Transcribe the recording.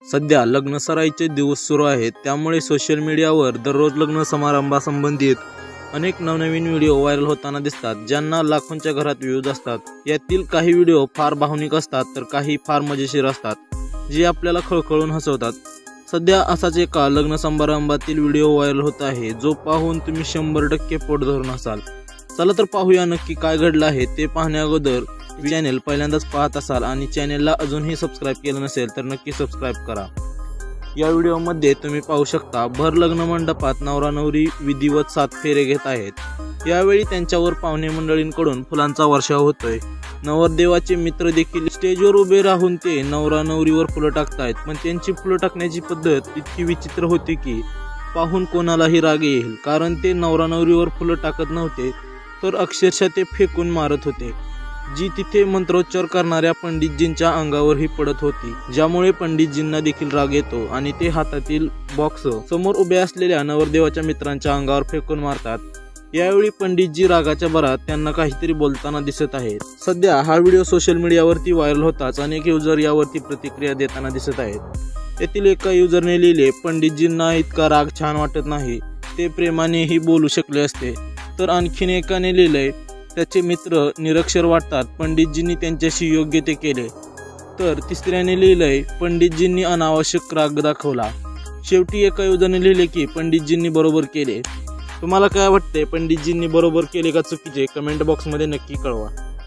सध्या लग्न सराईचे दिवस सुरू आहेत, त्यामुळे सोशल मीडियावर दररोज लग्न समारंभासंबंधित अनेक नवनवीन व्हिडिओ व्हायरल होताना दिसतात, ज्यांना लाखोंच्या घरात व्ह्यूज असतात। यातील काही व्हिडिओ फार भावनिक असतात तर काही फार मजेशीर असतात, जे आपल्याला खळखळून हसवतात। सध्या असाच एका लग्न समारंभातील व्हिडिओ व्हायरल होत आहे, जो पाहून तुम्ही 100% पोट धरून हसाल। चला तर पाहूया नक्की काय घडलं आहे। ते पाहण्याअगोदर चॅनल पहिल्यांदाच पाहत असाल आणि चॅनलला अजूनही सबस्क्राइब केलं नसेल तर नक्की सबस्क्राइब करा। या व्हिडिओमध्ये तुम्ही पाहू शकता, भर लग्न मंडपात नवरा नवरी विधिवत 7 फेरे घेत आहेत। यावेळी त्यांच्यावर पाहुणे मंडळींकडून फुलांचा वर्षाव होतोय। नवरदेवाचे मित्र देखील स्टेजवर उभे राहून ते नवरा नवरीवर फुलं टाकतायत, पण त्यांची फुलं टाकण्याची पद्धत इतकी विचित्र होती की पाहून कोणालाही राग येईल, कारण ते नवरा नवरीवर फुलं टाकत नव्हते तर अक्षरशः ते फेकून मारत होते, जी तिथे मंत्रोच्चार करणाऱ्या पंडितजींच्या अंगावरही पडत होती, ज्यामुळे पंडितजींना देखील राग येतो आणि ते हातातील बॉक्स समोर उभ्या असलेल्या नवरदेवाच्या मित्रांच्या अंगावर फेकून मारतात। यावेळी पंडितजी रागाच्या भरात त्यांना काहीतरी बोलताना दिसत आहेत। सध्या हा व्हिडिओ सोशल मीडियावरती व्हायरल होताच अनेक युजर यावरती प्रतिक्रिया देताना दिसत आहेत। यातील एका युजरने लिहिले, पंडितजींना इतका राग छान वाटत नाही, ते प्रेमानेही बोलू शकले असते। तर आणखीन एकाने लिहिलंय, त्याचे मित्र निरक्षर वाटतात, पंडितजींनी त्यांच्याशी योग्य ते केले। तर तिसऱ्याने लिहिलंय, पंडितजींनी अनावश्यक राग दाखवला। शेवटी एका युजरने लिहिले की पंडितजींनी बरोबर केले। तुम्हाला काय वाटते, पंडितजींनी बरोबर केले का चुकीचे? कमेंट बॉक्समध्ये नक्की कळवा।